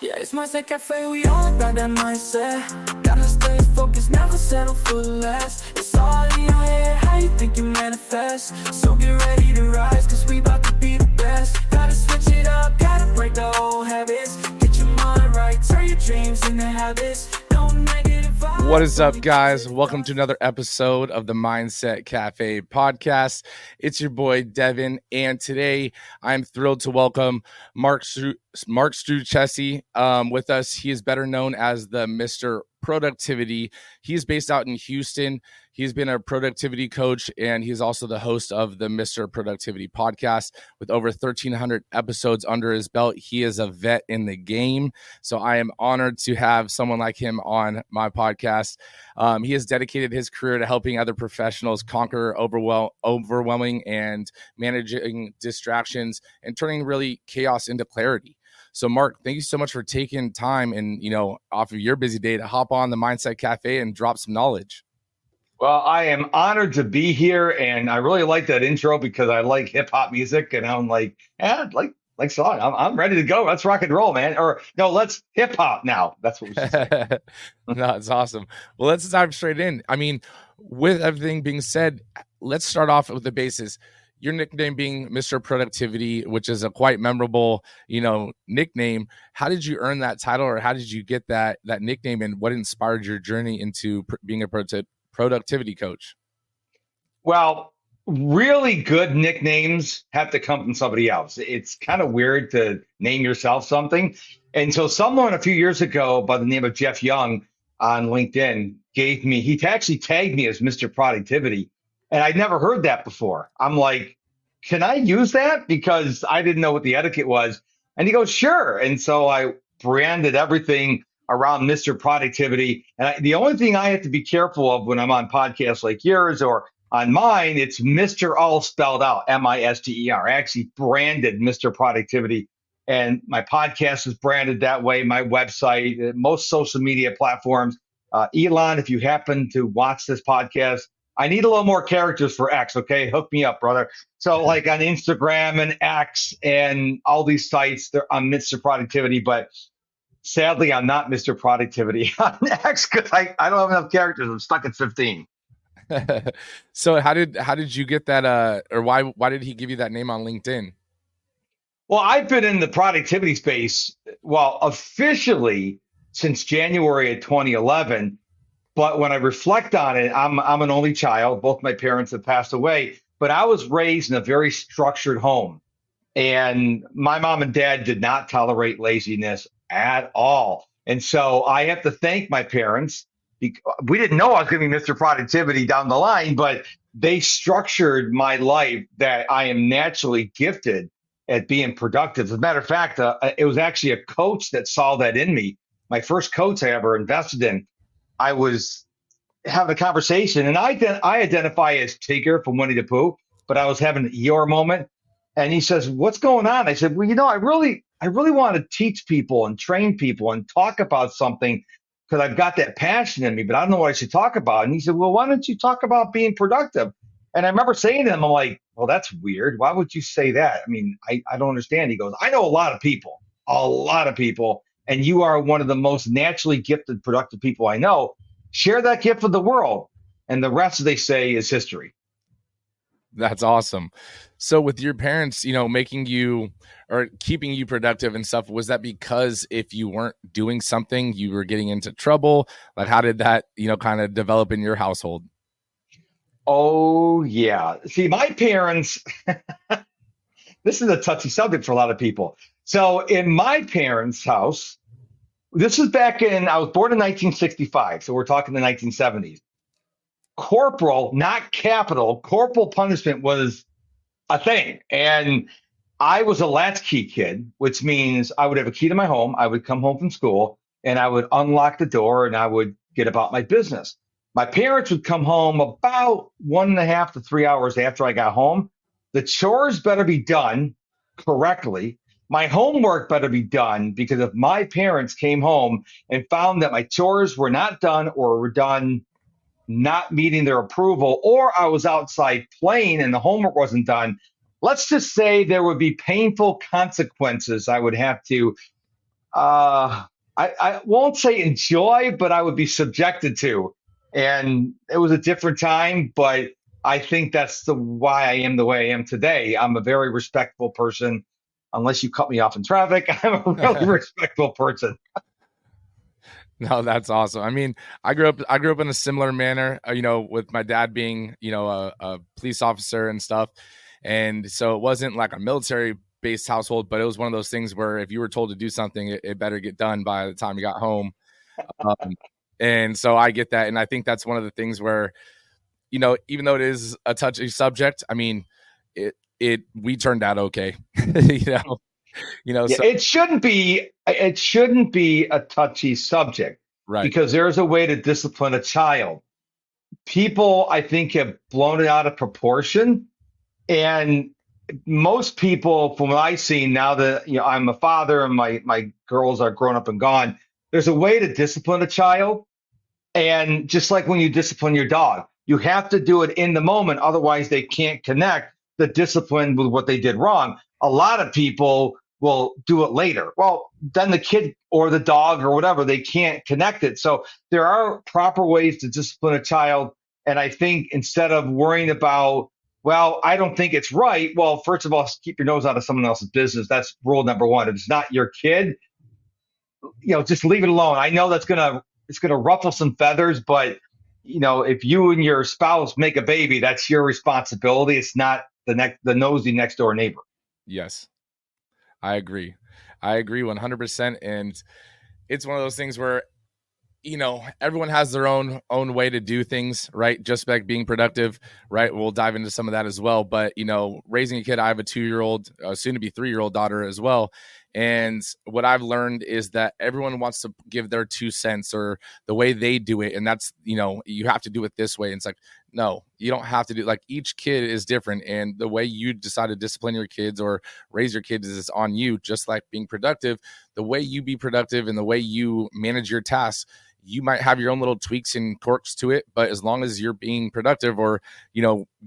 Yeah, it's mindset cafe, we all got that mindset. Gotta stay focused, never settle for less. It's all in your head, how you think you manifest. So get ready to rise, cause we about to be the best. Gotta switch it up, gotta break the old habits. Get your mind right, turn your dreams into habits. Don't negative vibes. What is up, guys? Welcome to another episode of the Mindset Cafe podcast. It's your boy Devin, and today I'm thrilled to welcome Struczewski with us. He is better known as the Mr. Productivity. He's based out in Houston. He's been a productivity coach, and he's also the host of the Mr. Productivity podcast with over 1,300 episodes under his belt. He is a vet in the game, so I am honored to have someone like him on my podcast. He has dedicated his career to helping other professionals conquer overwhelming and managing distractions and turning really chaos into clarity. So, Mark, thank you so much for taking time and, off of your busy day to hop on the Mindset Cafe and drop some knowledge. Well, I am honored to be here, and I really like that intro because I like hip hop music, and I'm like, like song. I'm ready to go. Let's rock and roll, man. Or no, let's hip hop now. That's what we should say. No, it's awesome. Well, let's dive straight in. I mean, with everything being said, let's start off with the basis. Your nickname being Mr. Productivity, which is a quite memorable, nickname. How did you earn that title, or how did you get that nickname, and what inspired your journey into being a productivity coach? Well, really good nicknames have to come from somebody else. It's kind of weird to name yourself something. And so someone a few years ago by the name of Jeff Young on LinkedIn he actually tagged me as Mr. Productivity. And I'd never heard that before. I'm like, can I use that? Because I didn't know what the etiquette was. And he goes, sure. And so I branded everything around Mr. Productivity. And the only thing I have to be careful of when I'm on podcasts like yours or on mine, it's Mr. all spelled out, Mister. I actually branded Mr. Productivity. And my podcast is branded that way, my website, most social media platforms. Elon, if you happen to watch this podcast, I need a little more characters for X, okay? Hook me up, brother. So like on Instagram and X and all these sites, they're on Mr. Productivity, but sadly, I'm not Mr. Productivity on X because I don't have enough characters. I'm stuck at 15. So how did you get that, or why did he give you that name on LinkedIn? Well, I've been in the productivity space, officially since January of 2011. But when I reflect on it, I'm an only child. Both my parents have passed away, but I was raised in a very structured home. And my mom and dad did not tolerate laziness at all. And so I have to thank my parents. We didn't know I was going to be Mr. Productivity down the line, but they structured my life that I am naturally gifted at being productive. As a matter of fact, it was actually a coach that saw that in me. My first coach I ever invested in. I was having a conversation, and I identify as Tigger from Winnie the Pooh, but I was having an Eeyore moment. And he says, "What's going on?" I said, "Well, I really want to teach people and train people and talk about something because I've got that passion in me, but I don't know what I should talk about." And he said, "Well, why don't you talk about being productive?" And I remember saying to him, I'm like, "Well, that's weird. Why would you say that? I mean, I don't understand." He goes, "I know a lot of people, and you are one of the most naturally gifted, productive people I know. Share that gift with the world." And the rest, they say, is history. That's awesome. So with your parents, making you or keeping you productive and stuff, was that because if you weren't doing something, you were getting into trouble? Like, how did that, kind of develop in your household? Oh, yeah. See, my parents, this is a touchy subject for a lot of people. So in my parents' house, I was born in 1965, so we're talking the 1970s. Corporal, not capital, corporal punishment was a thing. And I was a latchkey kid, which means I would have a key to my home. I would come home from school and I would unlock the door and I would get about my business. My parents would come home about 1.5 to 3 hours after I got home. The chores better be done correctly. My homework better be done, because if my parents came home and found that my chores were not done or were done not meeting their approval, or I was outside playing and the homework wasn't done, let's just say there would be painful consequences I would have to I won't say enjoy, but I would be subjected to. And it was a different time, but I think that's the why I am the way I am today. I'm a very respectful person. Unless you cut me off in traffic, I'm a really respectful person. No, that's awesome. I mean, I grew up in a similar manner, with my dad being, a police officer and stuff. And so it wasn't like a military based household, but it was one of those things where if you were told to do something, it better get done by the time you got home. Um, and so I get that. And I think that's one of the things where, even though it is a touchy subject, I mean, we turned out okay, Yeah, so it shouldn't be a touchy subject right. because there is a way to discipline a child. People, I think, have blown it out of proportion. And most people, from what I've seen now that I'm a father and my girls are grown up and gone, there's a way to discipline a child. And just like when you discipline your dog, you have to do it in the moment. Otherwise, they can't connect the discipline with what they did wrong. A lot of people will do it later. Well, then the kid or the dog or whatever, they can't connect it. So there are proper ways to discipline a child. And I think instead of worrying about, well, I don't think it's right. Well, first of all, keep your nose out of someone else's business. That's rule number one. If it's not your kid, just leave it alone. I know it's gonna ruffle some feathers, but if you and your spouse make a baby, that's your responsibility. It's not the nosy next door neighbor. Yes, I agree. I agree 100%. And it's one of those things where, everyone has their own way to do things, right? Just like being productive, right? We'll dive into some of that as well. But, raising a kid, I have a 2-year-old, soon to be 3-year-old daughter as well. And what I've learned is that everyone wants to give their 2 cents or the way they do it. And that's, you have to do it this way. And it's like, no, you don't have to do, like, each kid is different. And the way you decide to discipline your kids or raise your kids is on you. Just like being productive, the way you be productive and the way you manage your tasks, you might have your own little tweaks and quirks to it, but as long as you're being productive or,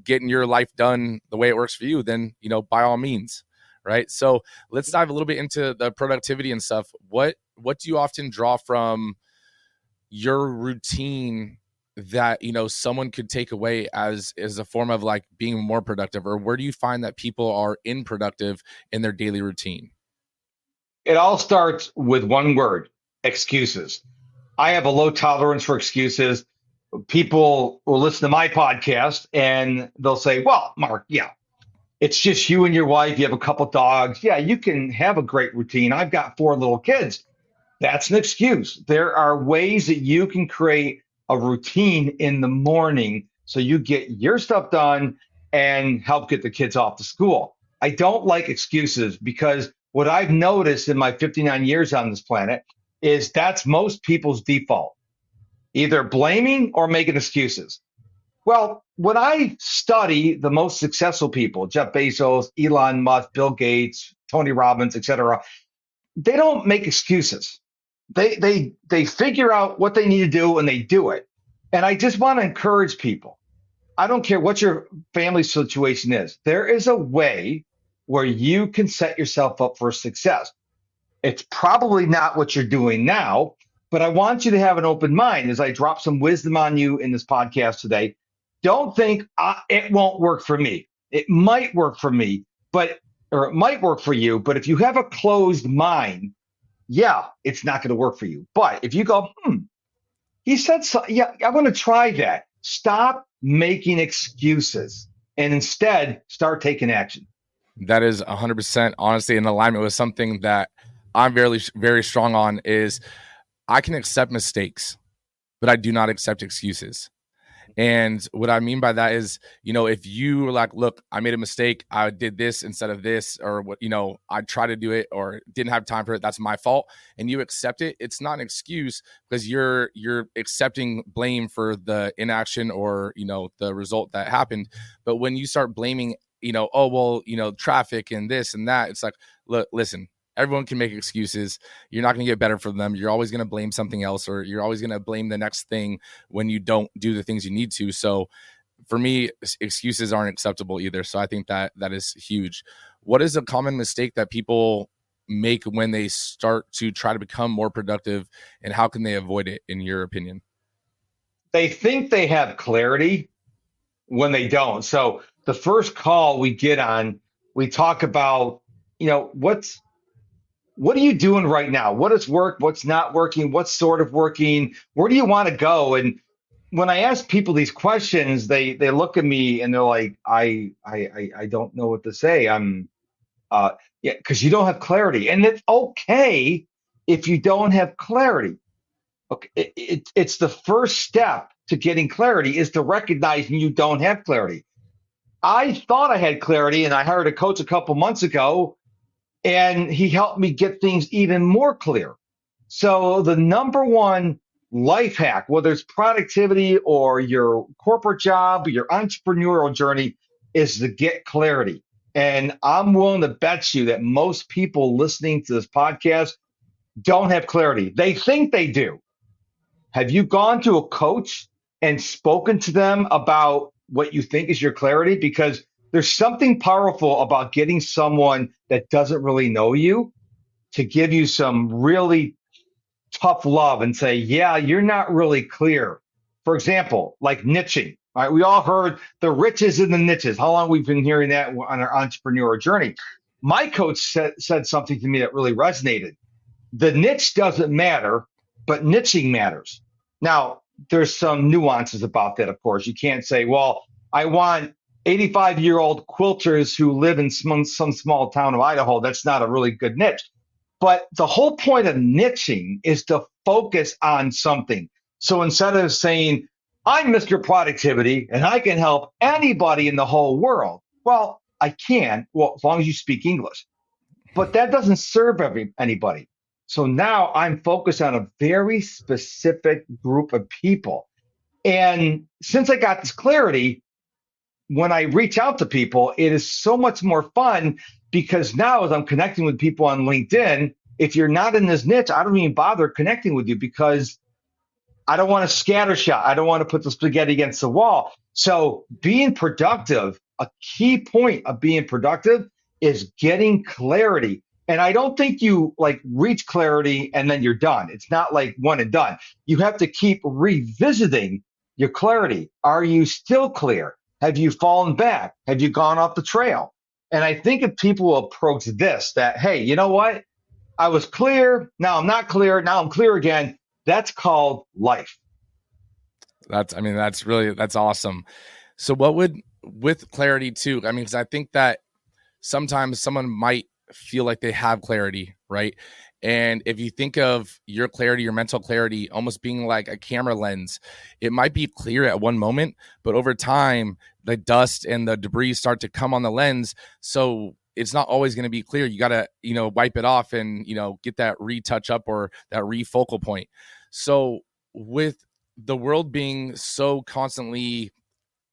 getting your life done the way it works for you, then, by all means. Right. So let's dive a little bit into the productivity and stuff. What do you often draw from your routine that, someone could take away as a form of like being more productive, or where do you find that people are unproductive in their daily routine? It all starts with one word: excuses. I have a low tolerance for excuses. People will listen to my podcast and they'll say, well, Mark, yeah, it's just you and your wife. You have a couple dogs. Yeah, you can have a great routine. I've got 4 little kids. That's an excuse. There are ways that you can create a routine in the morning so you get your stuff done and help get the kids off to school. I don't like excuses because what I've noticed in my 59 years on this planet is that's most people's default, either blaming or making excuses. Well, when I study the most successful people, Jeff Bezos, Elon Musk, Bill Gates, Tony Robbins, etc., they don't make excuses. They figure out what they need to do and they do it. And I just want to encourage people. I don't care what your family situation is. There is a way where you can set yourself up for success. It's probably not what you're doing now, but I want you to have an open mind as I drop some wisdom on you in this podcast today. Don't think it won't work for me. It might work for me, or it might work for you. But if you have a closed mind, yeah, it's not going to work for you. But if you go, he said so, yeah, I'm going to try that. Stop making excuses and instead start taking action. That is 100% honestly in alignment with something that I'm very, very strong on. Is I can accept mistakes, but I do not accept excuses. And what I mean by that is, if you were like, look, I made a mistake, I did this instead of this, or what, I tried to do it or didn't have time for it, that's my fault. And you accept it. It's not an excuse because you're accepting blame for the inaction or, the result that happened. But when you start blaming, oh, well, traffic and this and that, it's like, look, listen, everyone can make excuses. You're not going to get better from them. You're always going to blame something else, or you're always going to blame the next thing when you don't do the things you need to. So for me, excuses aren't acceptable either. So I think that is huge. What is a common mistake that people make when they start to try to become more productive, and how can they avoid it, in your opinion? They think they have clarity when they don't. So the first call we get on, we talk about, what are you doing right now? What is work? What's not working? What's sort of working? Where do you want to go? And when I ask people these questions, they look at me and they're like, I don't know what to say. Uh yeah, because you don't have clarity. And it's okay if you don't have clarity. Okay, it's the first step to getting clarity is to recognizing you don't have clarity. I thought I had clarity, and I hired a coach a couple months ago, and he helped me get things even more clear. So the number one life hack, whether it's productivity or your corporate job or your entrepreneurial journey, is to get clarity. And I'm willing to bet you that most people listening to this podcast don't have clarity. They think they do. Have you gone to a coach and spoken to them about what you think is your clarity? Because there's something powerful about getting someone that doesn't really know you to give you some really tough love and say, yeah, you're not really clear. For example, like niching. All right, we all heard the riches in the niches. How long we've been hearing that on our entrepreneur journey. My coach said something to me that really resonated. The niche doesn't matter, but niching matters. Now, there's some nuances about that, of course. You can't say, well, I want 85-year-old quilters who live in some small town of Idaho. That's not a really good niche. But the whole point of niching is to focus on something. So instead of saying, I'm Mr. Productivity and I can help anybody in the whole world, well, I can, well, as long as you speak English. But that doesn't serve anybody. So now I'm focused on a very specific group of people. And since I got this clarity, when I reach out to people, it is so much more fun because now as I'm connecting with people on LinkedIn, if you're not in this niche, I don't even bother connecting with you because I don't want to scattershot. I don't want to put the spaghetti against the wall. So being productive, a key point of being productive is getting clarity. And I don't think you like reach clarity and then you're done. It's not like one and done. You have to keep revisiting your clarity. Are you still clear? Have you fallen back? Have you gone off the trail? And I think if people approach this, that, hey, you know what? I was clear. Now I'm not clear. Now I'm clear again. That's called life. That's awesome. So what would, with clarity too, I mean, because I think that sometimes someone might feel like they have clarity, right? And if you think of your clarity, your mental clarity, almost being like a camera lens, it might be clear at one moment, but over time, the dust and the debris start to come on the lens. So it's not always going to be clear. You got to, wipe it off and, get that retouch up or that refocal point. So with the world being so constantly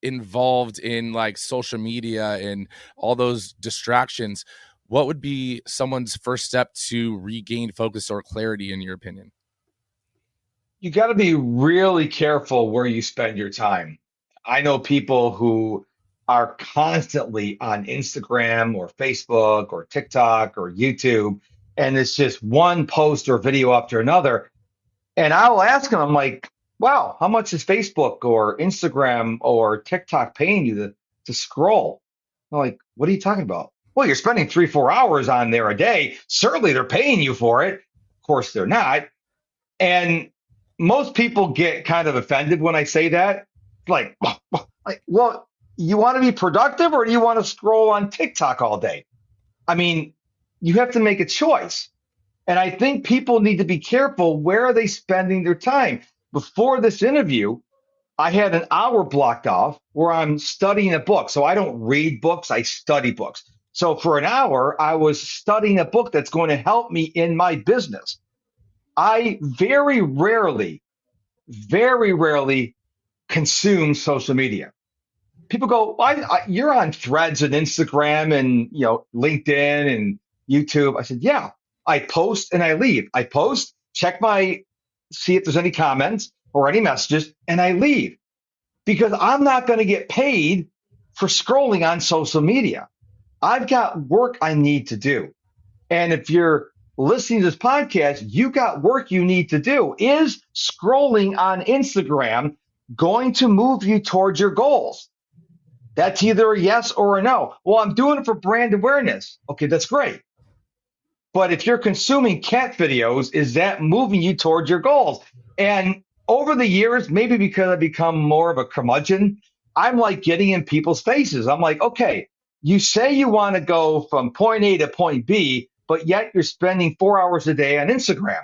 involved in like social media and all those distractions, what would be someone's first step to regain focus or clarity, in your opinion? You got to be really careful where you spend your time. I know people who are constantly on Instagram or Facebook or TikTok or YouTube, and it's just one post or video after another. And I'll ask them, I'm like, wow, how much is Facebook or Instagram or TikTok paying you to scroll? I'm like, what are you talking about? Well, you're spending 3-4 hours on there a day. Certainly they're paying you for it. Of course they're not. And most people get kind of offended when I say that. Like, well, you want to be productive or do you want to scroll on TikTok all day? I mean, you have to make a choice. And I think people need to be careful. Where are they spending their time? Before this interview, I had an hour blocked off where I'm studying a book. So I don't read books, I study books. So for an hour, I was studying a book that's going to help me in my business. I very rarely consume social media. People go, you're on Threads and Instagram and LinkedIn and YouTube. I said, yeah, I post and I leave. I post, see if there's any comments or any messages, and I leave because I'm not going to get paid for scrolling on social media. I've got work I need to do. And if you're listening to this podcast, you got work you need to do. Is scrolling on Instagram going to move you towards your goals? That's either a yes or a no. Well, I'm doing it for brand awareness. Okay, that's great. But if you're consuming cat videos, is that moving you towards your goals? And over the years, maybe because I've become more of a curmudgeon, I'm like getting in people's faces. I'm like, okay, you say you want to go from point A to point B, but yet you're spending 4 hours a day on Instagram.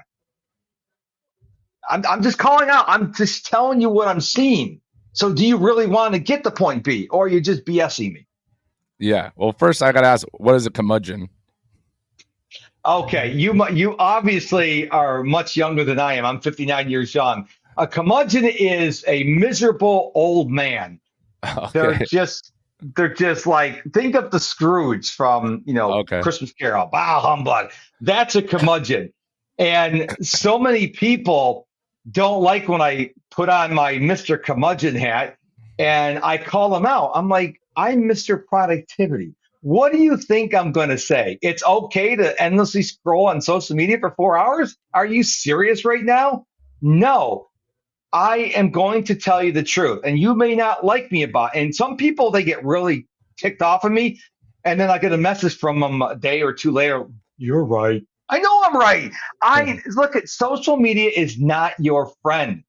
I'm just calling out. I'm just telling you what I'm seeing. So do you really want to get to point B, or are you just BSing me? Yeah. Well, first I got to ask, what is a curmudgeon? Okay, you obviously are much younger than I am. I'm 59 years young. A curmudgeon is a miserable old man. Okay. They're just like, think of the Scrooge from Okay. Christmas Carol. Bah humbug. That's a curmudgeon. And so many people don't like when I put on my Mr. Curmudgeon hat and I call them out. I'm like, I'm Mr. Productivity. What do you think I'm going to say? It's okay to endlessly scroll on social media for 4 hours? Are you serious right now? No, I am going to tell you the truth. And you may not like me about it. And some people, they get really ticked off of me. And then I get a message from them a day or two later. You're right. I know I'm right. I look at social media is not your friend.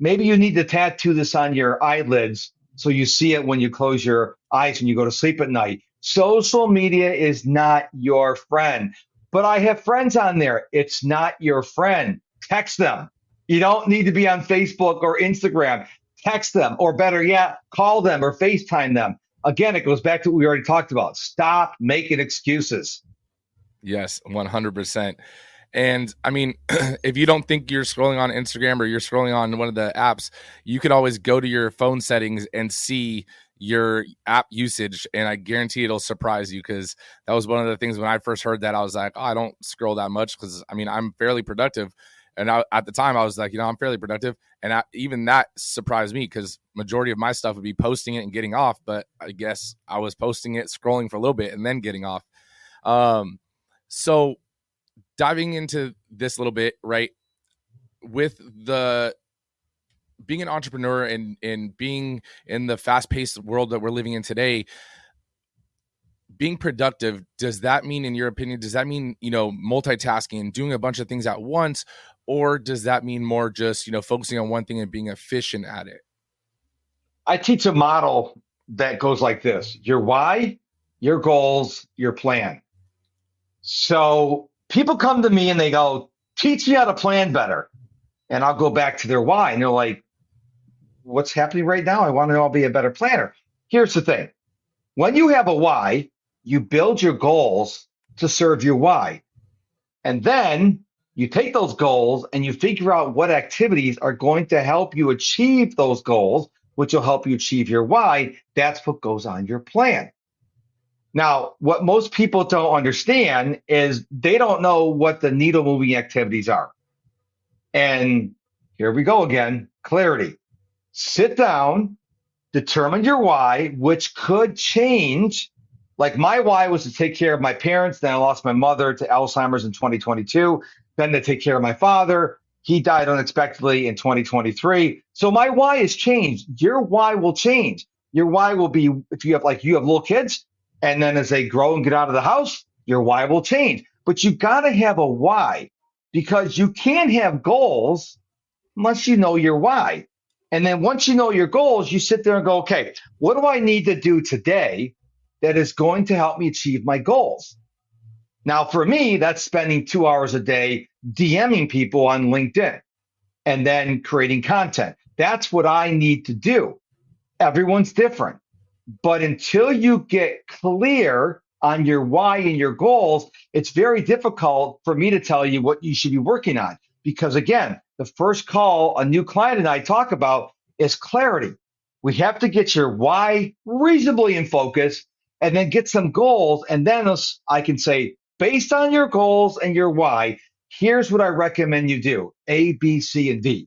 Maybe you need to tattoo this on your eyelids so you see it when you close your eyes when you go to sleep at night. Social media is not your friend. But I have friends on there. It's not your friend. Text them. You don't need to be on Facebook or Instagram. Text them, or better yet, call them or FaceTime them. Again, it goes back to what we already talked about. Stop making excuses. Yes, 100%. And I mean, if you don't think you're scrolling on Instagram or you're scrolling on one of the apps, you can always go to your phone settings and see your app usage. And I guarantee it'll surprise you, because that was one of the things when I first heard that, I was like, oh, I don't scroll that much, because I mean, I'm fairly productive. And at the time I was like, I'm fairly productive. And even that surprised me, because majority of my stuff would be posting it and getting off. But I guess I was posting it, scrolling for a little bit, and then getting off. So diving into this a little bit, right, with the being an entrepreneur and being in the fast-paced world that we're living in today, being productive, does that mean, in your opinion, multitasking and doing a bunch of things at once, or does that mean more just, focusing on one thing and being efficient at it? I teach a model that goes like this: your why, your goals, your plan. So people come to me and they go, teach me how to plan better. And I'll go back to their why. And they're like, what's happening right now? I want to know, I'll be a better planner. Here's the thing. When you have a why, you build your goals to serve your why. And then you take those goals and you figure out what activities are going to help you achieve those goals, which will help you achieve your why. That's what goes on your plan. Now, what most people don't understand is they don't know what the needle moving activities are. And here we go again, clarity. Sit down, determine your why, which could change. Like my why was to take care of my parents. Then I lost my mother to Alzheimer's in 2022. Then to take care of my father. He died unexpectedly in 2023. So my why has changed. Your why will change. Your why will be, if you have little kids, and then as they grow and get out of the house, your why will change. But you got to have a why, because you can't have goals unless you know your why. And then once you know your goals, you sit there and go, okay, what do I need to do today that is going to help me achieve my goals? Now, for me, that's spending 2 hours a day DMing people on LinkedIn and then creating content. That's what I need to do. Everyone's different. But until you get clear on your why and your goals, it's very difficult for me to tell you what you should be working on. Because again, the first call a new client and I talk about is clarity. We have to get your why reasonably in focus and then get some goals. And then I can say, based on your goals and your why, here's what I recommend you do: A, B, C, and D.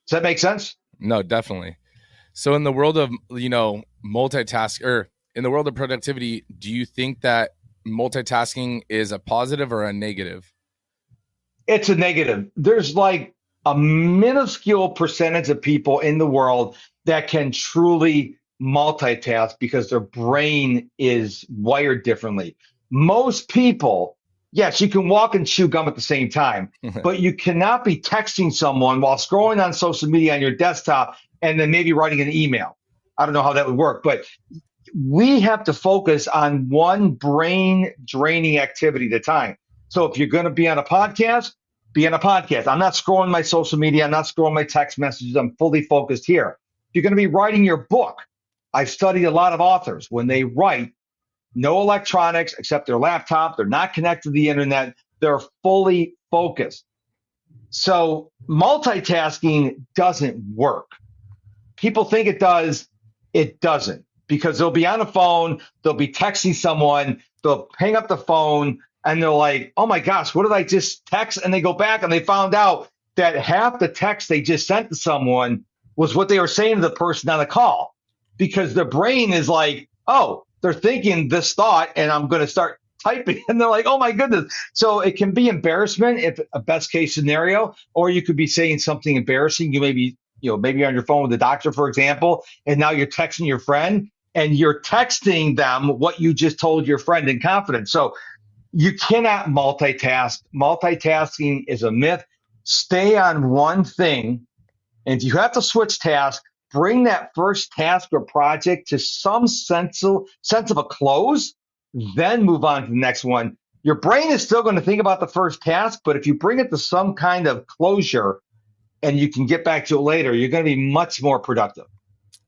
Does that make sense? No, definitely. So in the world of, multitask, or in the world of productivity, do you think that multitasking is a positive or a negative? It's a negative. There's like a minuscule percentage of people in the world that can truly multitask because their brain is wired differently. Most people, yes, you can walk and chew gum at the same time, but you cannot be texting someone while scrolling on social media on your desktop and then maybe writing an email. I don't know how that would work, but we have to focus on one brain draining activity at a time. So if you're going to be on a podcast, be on a podcast. I'm not scrolling my social media. I'm not scrolling my text messages. I'm fully focused here. If you're going to be writing your book, I've studied a lot of authors. When they write, no electronics except their laptop. They're not connected to the internet. They're fully focused. So multitasking doesn't work. People think it does. It doesn't, because they'll be on the phone, they'll be texting someone, they'll hang up the phone, and they're like, oh my gosh, what did I just text? And they go back and they found out that half the text they just sent to someone was what they were saying to the person on the call, because their brain is like, oh, they're thinking this thought and I'm going to start typing. And they're like, oh my goodness. So it can be embarrassment if a best case scenario, or you could be saying something embarrassing. You may be, maybe on your phone with the doctor, for example, and now you're texting your friend and you're texting them what you just told your friend in confidence. So you cannot multitask. Multitasking is a myth. Stay on one thing. And if you have to switch tasks, bring that first task or project to some sense of a close, then move on to the next one. Your brain is still going to think about the first task, but if you bring it to some kind of closure and you can get back to it later, you're going to be much more productive.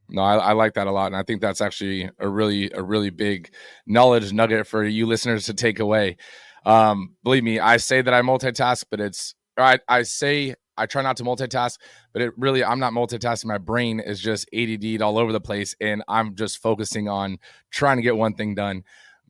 No, I like that a lot. And I think that's actually a really big knowledge nugget for you listeners to take away. Believe me, I say that I multitask, but I say I try not to multitask, but I'm not multitasking. My brain is just ADD'd all over the place, and I'm just focusing on trying to get one thing done.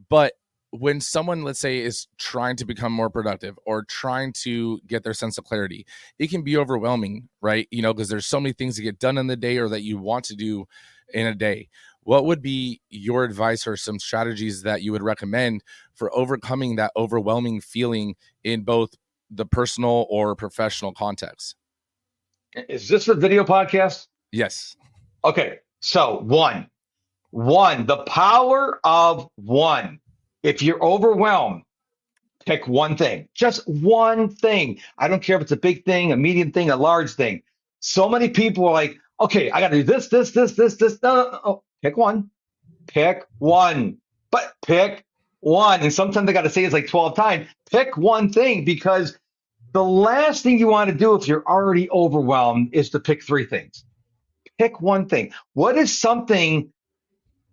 But when someone, let's say, is trying to become more productive or trying to get their sense of clarity, it can be overwhelming, right? Because there's so many things to get done in the day or that you want to do in a day. What would be your advice or some strategies that you would recommend for overcoming that overwhelming feeling in both the personal or professional context? Is this a video podcast? Yes. Okay. So one, the power of one. If you're overwhelmed, pick one thing, just one thing. I don't care if it's a big thing, a medium thing, a large thing. So many people are like, okay, I got to do this. No. Pick one. But pick one. And sometimes I got to say it's like 12 times. Pick one thing, because the last thing you want to do if you're already overwhelmed is to pick three things. Pick one thing. What is something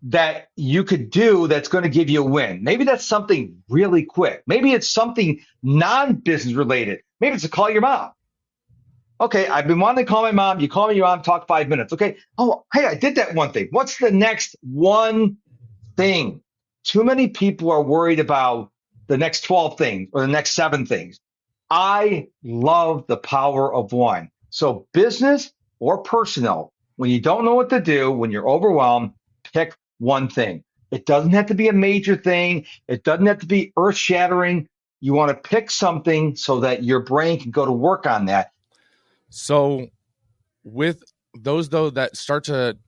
that you could do that's going to give you a win? Maybe that's something really quick. Maybe it's something non-business related. Maybe it's to call your mom. Okay, I've been wanting to call my mom. You call me your mom, talk 5 minutes. Okay. Oh, hey, I did that one thing. What's the next one thing? Too many people are worried about the next 12 things or the next 7 things. I love the power of one. So business or personal, when you don't know what to do, when you're overwhelmed, pick one thing. It doesn't have to be a major thing. It doesn't have to be earth-shattering. You want to pick something so that your brain can go to work on that. So with those, though, that start to,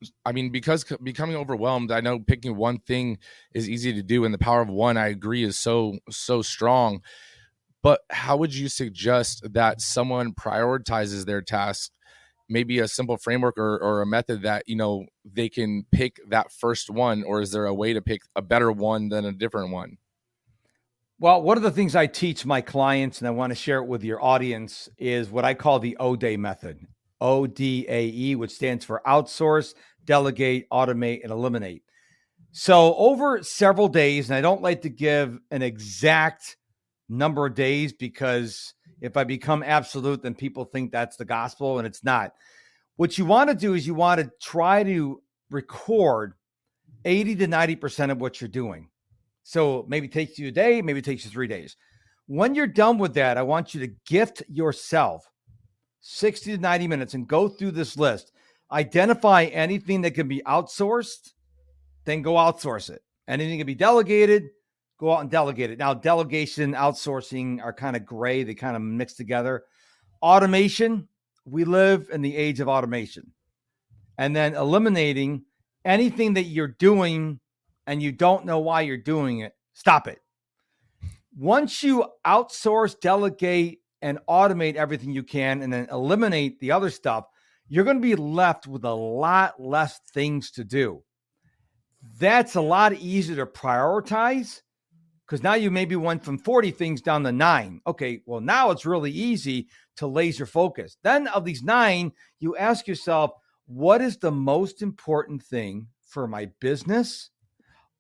because becoming overwhelmed, I know picking one thing is easy to do, and the power of one, I agree, is so strong. But how would you suggest that someone prioritizes their task? Maybe a simple framework or a method that, they can pick that first one, or is there a way to pick a better one than a different one? Well, one of the things I teach my clients, and I want to share it with your audience, is what I call the ODAE method. ODAE, which stands for outsource, delegate, automate, and eliminate. So over several days, and I don't like to give an exact number of days, because if I become absolute, then people think that's the gospel, and it's not. What you want to do is you want to try to record 80 to 90% of what you're doing. So maybe it takes you a day, maybe it takes you 3 days. When you're done with that, I want you to gift yourself 60 to 90 minutes and go through this list. Identify anything that can be outsourced, then go outsource it. Anything can be delegated, Go out and delegate it. Now, delegation, outsourcing are kind of gray. They kind of mix together. Automation, we live in the age of automation. And then eliminating anything that you're doing and you don't know why you're doing it, stop it. Once you outsource, delegate, and automate everything you can, and then eliminate the other stuff, you're going to be left with a lot less things to do. That's a lot easier to prioritize because now you maybe went from 40 things down to 9. Okay, well, now it's really easy to laser focus. Then of these 9, you ask yourself, what is the most important thing for my business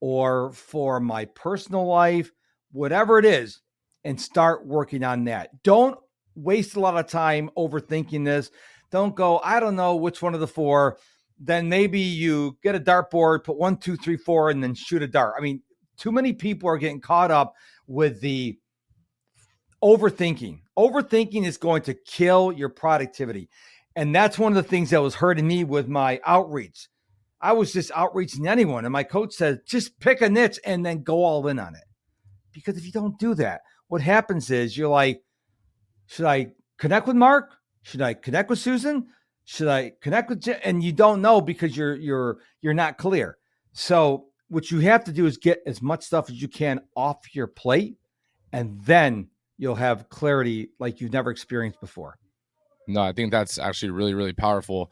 or for my personal life, whatever it is, and start working on that. Don't waste a lot of time overthinking this. Don't go, I don't know which one of the 4. Then maybe you get a dartboard, put 1, 2, 3, 4, and then shoot a dart. I mean, too many people are getting caught up with the overthinking. Overthinking is going to kill your productivity. And that's one of the things that was hurting me with my outreach. I was just outreaching anyone. And my coach said, just pick a niche and then go all in on it. Because if you don't do that, what happens is you're like, should I connect with Mark? Should I connect with Susan? Should I connect with Jim? And you don't know because you're not clear. So what you have to do is get as much stuff as you can off your plate, and then you'll have clarity like you've never experienced before. No, I think that's actually really, really powerful.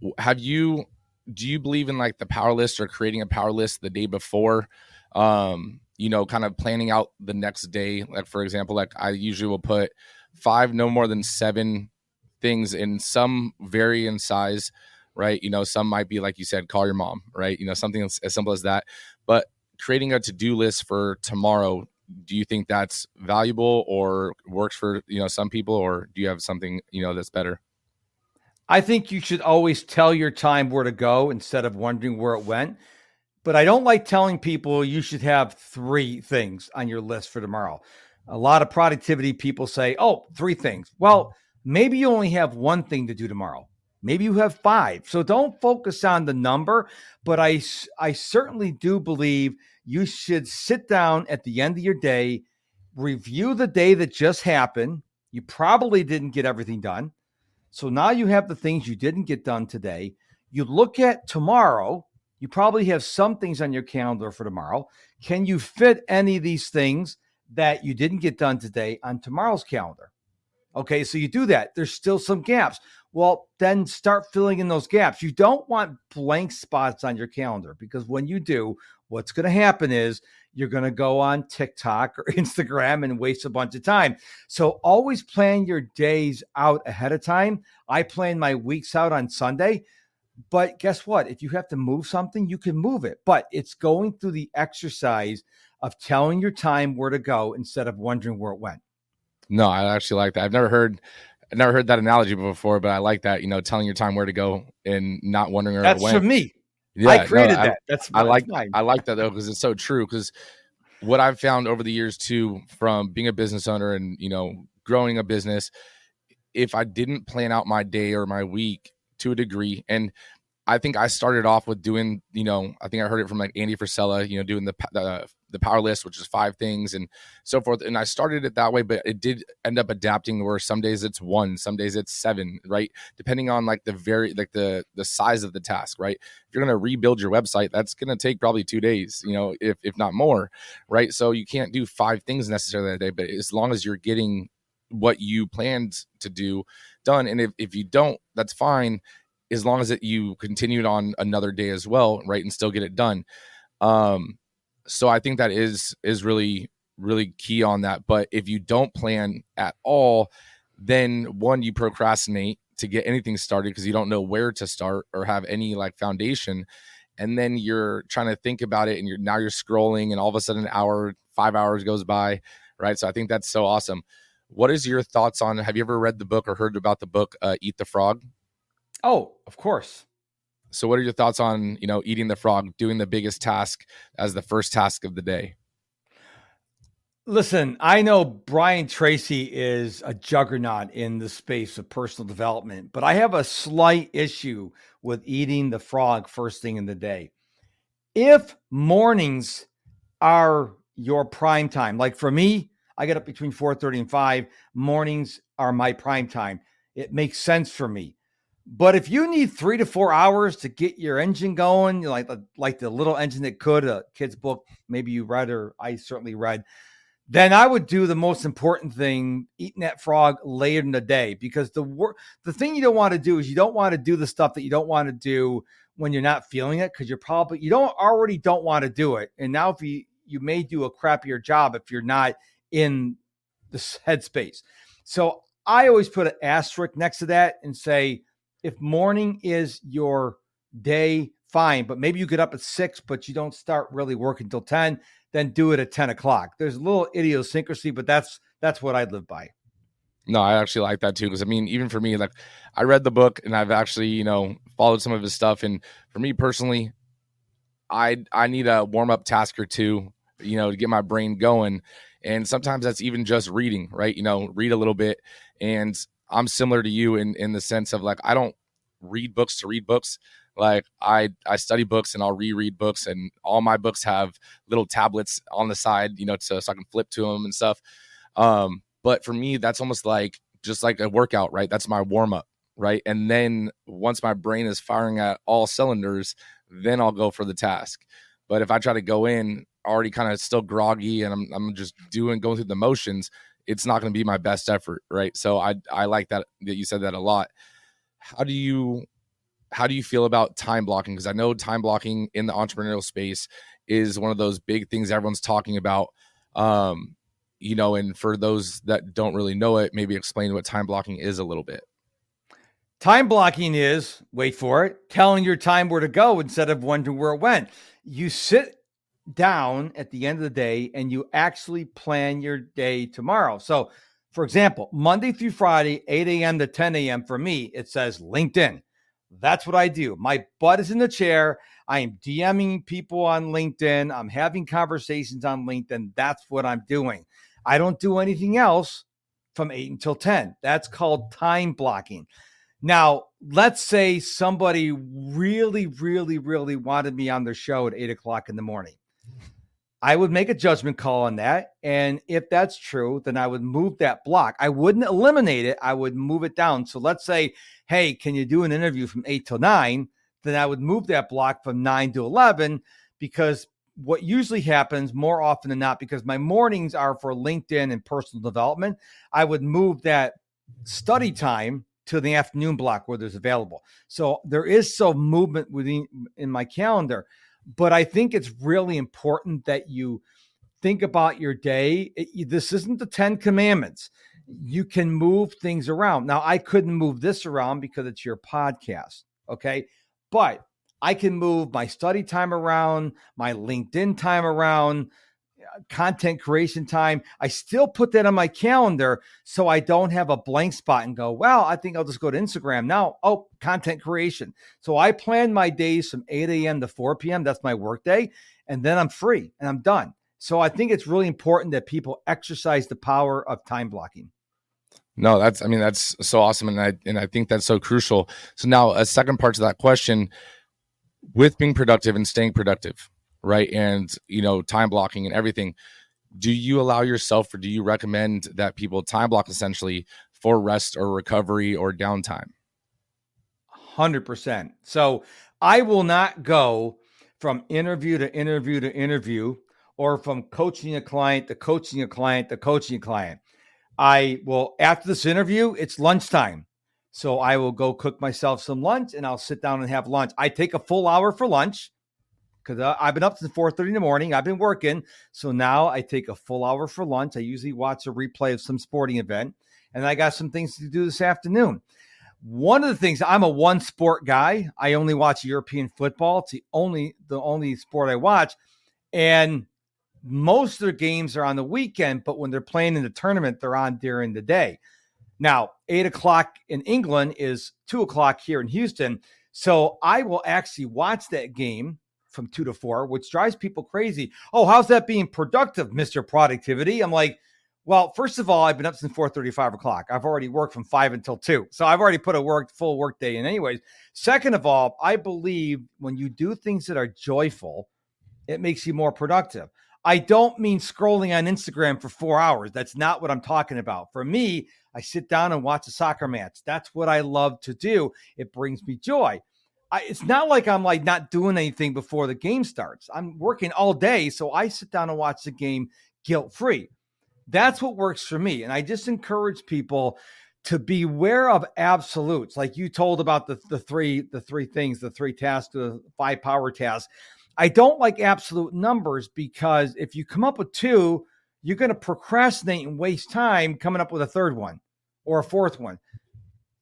Do you believe in like the power list or creating a power list the day before? Kind of planning out the next day. Like, for example, like I usually will put 5, no more than 7 things in some vary in size, right? Some might be, like you said, call your mom, right? Something as simple as that. But creating a to-do list for tomorrow, do you think that's valuable or works for, some people, or do you have something, that's better? I think you should always tell your time where to go instead of wondering where it went. But I don't like telling people you should have 3 things on your list for tomorrow. A lot of productivity people say, 3 things. Well, maybe you only have 1 thing to do tomorrow. Maybe you have 5. So don't focus on the number. But I certainly do believe you should sit down at the end of your day, review the day that just happened. You probably didn't get everything done. So now you have the things you didn't get done today. You look at tomorrow. You probably have some things on your calendar for tomorrow. Can you fit any of these things that you didn't get done today on tomorrow's calendar? Okay, so you do that. There's still some gaps. Well, then start filling in those gaps. You don't want blank spots on your calendar because when you do, what's going to happen is you're going to go on TikTok or Instagram and waste a bunch of time. So always plan your days out ahead of time. I plan my weeks out on Sunday. But guess what? If you have to move something, you can move it. But it's going through the exercise of telling your time where to go instead of wondering where it went. No, I actually like that. I've never heard that analogy before, but I like that, telling your time where to go and not wondering where it went. That's for me. Yeah, I created that. I like that though, because it's so true. Because what I've found over the years too, from being a business owner and, growing a business, if I didn't plan out my day or my week to a degree, and I think I started off with doing, I think I heard it from like Andy Frisella, doing the power list, which is 5 things and so forth. And I started it that way, but it did end up adapting where some days it's 1, some days it's 7, right? Depending on like the size of the task, right? If you're going to rebuild your website, that's going to take probably 2 days, if not more, right? So you can't do 5 things necessarily that day, but as long as you're getting what you planned to do done. And if you don't, that's fine. As long as you continued on another day as well, right, and still get it done. So I think that is really, really key on that. But if you don't plan at all, then 1, you procrastinate to get anything started because you don't know where to start or have any like foundation. And then you're trying to think about it and you're scrolling and all of a sudden 5 hours goes by, right? So I think that's so awesome. What is your thoughts on, have you ever read the book or heard about the book, Eat the Frog? Oh, of course. So what are your thoughts on, eating the frog, doing the biggest task as the first task of the day? Listen, I know Brian Tracy is a juggernaut in the space of personal development, but I have a slight issue with eating the frog first thing in the day. If mornings are your prime time. Like for me, I get up between 4:30 and 5. Mornings are my prime time. It makes sense for me. But if you need 3 to 4 hours to get your engine going, like the little engine that could, a kid's book, maybe you read, or I certainly read, then I would do the most important thing, eating that frog later in the day, because the thing you don't want to do is you don't want to do the stuff that you don't want to do when you're not feeling it, because you don't want to do it. And now if you may do a crappier job if you're not in the headspace. So I always put an asterisk next to that and say, if morning is your day, fine, but maybe you get up at 6, but you don't start really working until 10, then do it at 10 o'clock. There's a little idiosyncrasy, but that's what I live by. No, I actually like that too. Because I mean, even for me, like I read the book and I've actually, followed some of his stuff. And for me personally, I need a warm-up task or two, to get my brain going. And sometimes that's even just reading, right? Read a little bit. And I'm similar to you in the sense of like, I don't read books to read books. Like I study books and I'll reread books, and all my books have little tablets on the side, so I can flip to them and stuff. But for me, that's almost like just like a workout, right? That's my warm up, right? And then once my brain is firing at all cylinders, then I'll go for the task. But if I try to go in already kind of still groggy and I'm just going through the motions, it's not going to be my best effort, right? So I like that you said that a lot. How do you feel about time blocking? Because I know time blocking in the entrepreneurial space is one of those big things everyone's talking about. And for those that don't really know it, maybe explain what time blocking is a little bit. Time blocking is, wait for it, telling your time where to go instead of wondering where it went. You sit down at the end of the day and you actually plan your day tomorrow. So, for example, Monday through Friday, 8 a.m. to 10 a.m. for me, it says LinkedIn. That's what I do. My butt is in the chair. I am DMing people on LinkedIn. I'm having conversations on LinkedIn. That's what I'm doing. I don't do anything else from 8 until 10. That's called time blocking. Now, let's say somebody really, really, really wanted me on their show at 8 o'clock in the morning. I would make a judgment call on that. And if that's true, then I would move that block. I wouldn't eliminate it. I would move it down. So let's say, hey, can you do an interview from 8 till 9? Then I would move that block from 9 to 11, because what usually happens more often than not, because my mornings are for LinkedIn and personal development, I would move that study time to the afternoon block where there's available. So there is some movement in my calendar. But I think it's really important that you think about your day. This isn't the 10 commandments. You can move things around. Now, I couldn't move this around because it's your podcast, okay? But I can move my study time around, my LinkedIn time around, content creation time. I still put that on my calendar so I don't have a blank spot and go, well, I think I'll just go to Instagram now. Oh, content creation. So I plan my days from 8 a.m. to 4 p.m. That's my work day. And then I'm free and I'm done. So I think it's really important that people exercise the power of time blocking. No, that's so awesome. And I think that's so crucial. So now a second part to that question, with being productive and staying productive, right? And, time blocking and everything. Do you allow yourself, or do you recommend that people time block essentially for rest or recovery or downtime? 100%. So I will not go from interview to interview to interview, or from coaching a client to coaching a client to coaching a client. I will, after this interview, it's lunchtime. So I will go cook myself some lunch and I'll sit down and have lunch. I take a full hour for lunch, because I've been up since 4:30 in the morning. I've been working. So now I take a full hour for lunch. I usually watch a replay of some sporting event, and I got some things to do this afternoon. One of the things, I'm a one sport guy. I only watch European football. It's the only sport I watch. And most of their games are on the weekend, but when they're playing in the tournament, they're on during the day. Now, 8 o'clock in England is 2 o'clock here in Houston. So I will actually watch that game from 2 to 4, which drives people crazy. Oh, how's that being productive, Mr. Productivity? I'm like, well, first of all, I've been up since 4:30, 5 o'clock. I've already worked from 5 until 2. So I've already put a full work day in anyways. Second of all, I believe when you do things that are joyful, it makes you more productive. I don't mean scrolling on Instagram for 4 hours. That's not what I'm talking about. For me, I sit down and watch a soccer match. That's what I love to do. It brings me joy. It's not like I'm like not doing anything before the game starts. I'm working all day, so I sit down and watch the game guilt-free. That's what works for me. And I just encourage people to beware of absolutes. Like you told about the three things, the 3 tasks, the 5 power tasks. I don't like absolute numbers because if you come up with 2, you're going to procrastinate and waste time coming up with a 3rd one or a 4th one.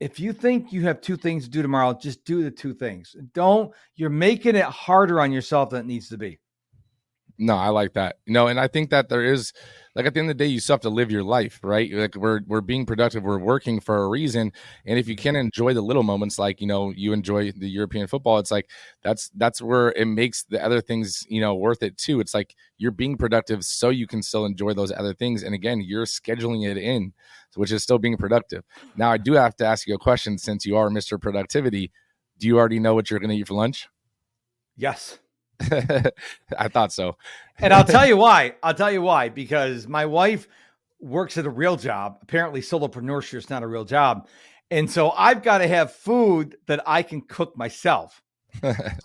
If you think you have 2 things to do tomorrow, just do the 2 things. You're making it harder on yourself than it needs to be. No, I like that. And I think that there is, like, at the end of the day, you still have to live your life, right? Like we're being productive, we're working for a reason. And if you can enjoy the little moments, like, you enjoy the European football, it's like, that's where it makes the other things, worth it too. It's like you're being productive so you can still enjoy those other things. And again, you're scheduling it in, which is still being productive. Now, I do have to ask you a question, since you are Mr. Productivity. Do you already know what you're going to eat for lunch? Yes. I thought so. And I'll tell you why, because my wife works at a real job. Apparently solopreneurship is not a real job. And so I've got to have food that I can cook myself.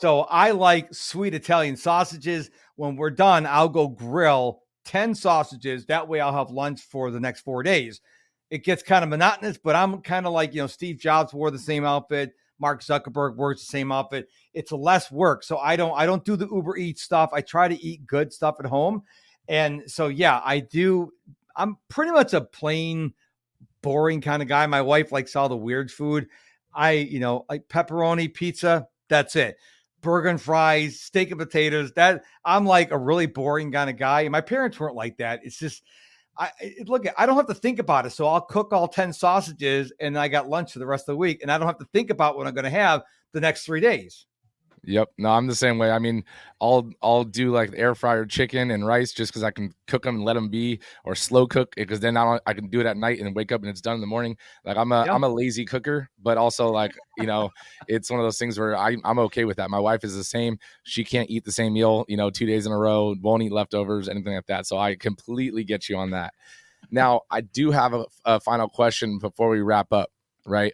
So I like sweet Italian sausages. When we're done, I'll go grill 10 sausages. That way I'll have lunch for the next 4 days. It gets kind of monotonous, but I'm kind of like, Steve Jobs wore the same outfit. Mark Zuckerberg wears the same outfit. It's less work. So I don't do the Uber Eats stuff. I try to eat good stuff at home. And so, yeah, I do. I'm pretty much a plain, boring kind of guy. My wife likes all the weird food. I like pepperoni, pizza. That's it. Burger and fries, steak and potatoes. That I'm like a really boring kind of guy. And my parents weren't like that. It's just, I don't have to think about it. So I'll cook all 10 sausages and I got lunch for the rest of the week. And I don't have to think about what I'm going to have the next 3 days. Yep. No, I'm the same way. I mean, I'll do like air fryer chicken and rice just because I can cook them and let them be, or slow cook, because then I can do it at night and wake up and it's done in the morning. Like I'm a lazy cooker, but also like, it's one of those things where I'm okay with that. My wife is the same. She can't eat the same meal, 2 days in a row, won't eat leftovers, anything like that. So I completely get you on that. Now, I do have a final question before we wrap up, right?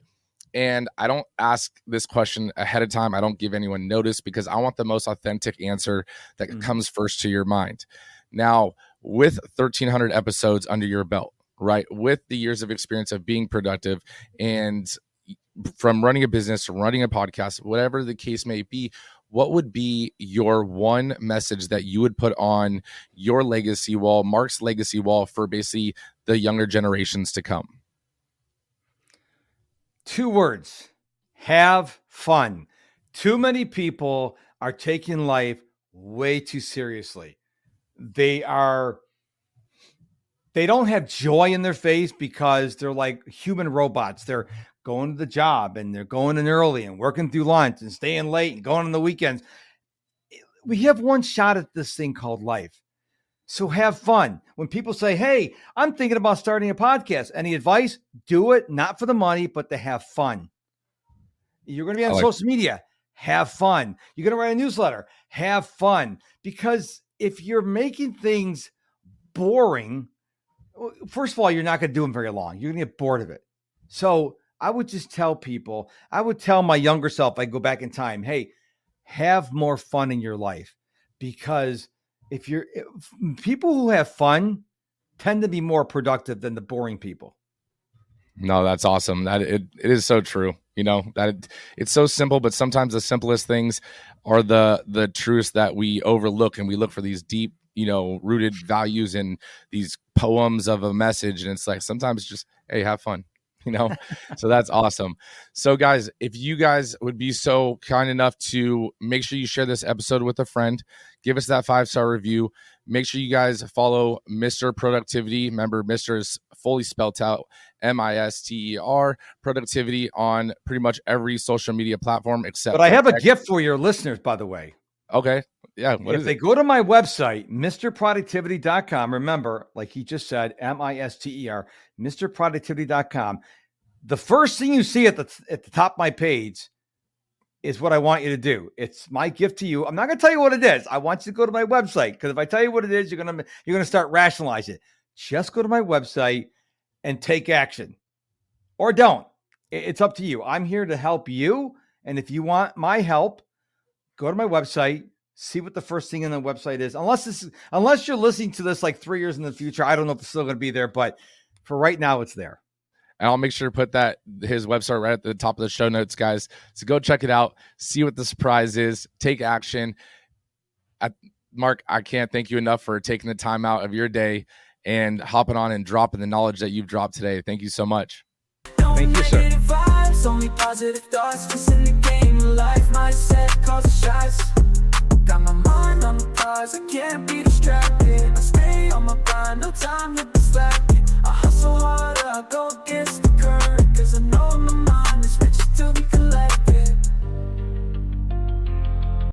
And I don't ask this question ahead of time. I don't give anyone notice because I want the most authentic answer that comes first to your mind. Now, with 1,300 episodes under your belt, right, with the years of experience of being productive and from running a business, running a podcast, whatever the case may be, what would be your one message that you would put on your legacy wall, Mark's legacy wall, for basically the younger generations to come? 2 words: have fun. Too many people are taking life way too seriously. They don't have joy in their face because they're like human robots. They're going to the job and they're going in early and working through lunch and staying late and going on the weekends. We have one shot at this thing called life. So have fun. When people say, hey, I'm thinking about starting a podcast, any advice? Do it, not for the money, but to have fun. You're going to be on social media. Have fun. You're going to write a newsletter. Have fun. Because if you're making things boring, first of all, you're not going to do them very long. You're going to get bored of it. So I would just tell people, I would tell my younger self, I go back in time, hey, have more fun in your life. Because if people who have fun tend to be more productive than the boring people. No, that's awesome. That it is so true. That it's so simple, but sometimes the simplest things are the truths that we overlook, and we look for these deep, rooted values in these poems of a message. And it's like, sometimes just, hey, have fun. So that's awesome. So guys, if you guys would be so kind enough to make sure you share this episode with a friend, give us that 5-star review. Make sure you guys follow Mr. Productivity. Remember, Mr. is fully spelled out, Mister Productivity, on pretty much every social media platform except. But I have a gift for your listeners, by the way. Okay. Yeah. If they go to my website, Mrproductivitycom, remember, like he just said, Mister, Mrproductivity.com. The first thing you see at the top of my page is what I want you to do. It's my gift to you. I'm not going to tell you what it is. I want you to go to my website, because if I tell you what it is, you're going to start rationalizing it. Just go to my website and take action, or don't. It's up to you. I'm here to help you. And if you want my help, go to my website, see what the first thing on the website is. Unless you're listening to this like 3 years in the future, I don't know if it's still going to be there, but for right now, it's there. And I'll make sure to put his website right at the top of the show notes, guys. So go check it out, see what the surprise is, take action. Mark, I can't thank you enough for taking the time out of your day and hopping on and dropping the knowledge that you've dropped today. Thank you so much. Thank you, sir. Vibes, only positive thoughts, just in the game of life. Mindset causes shots. Got my mind on the prize, I can't be distracted. I stay on my grind, no time to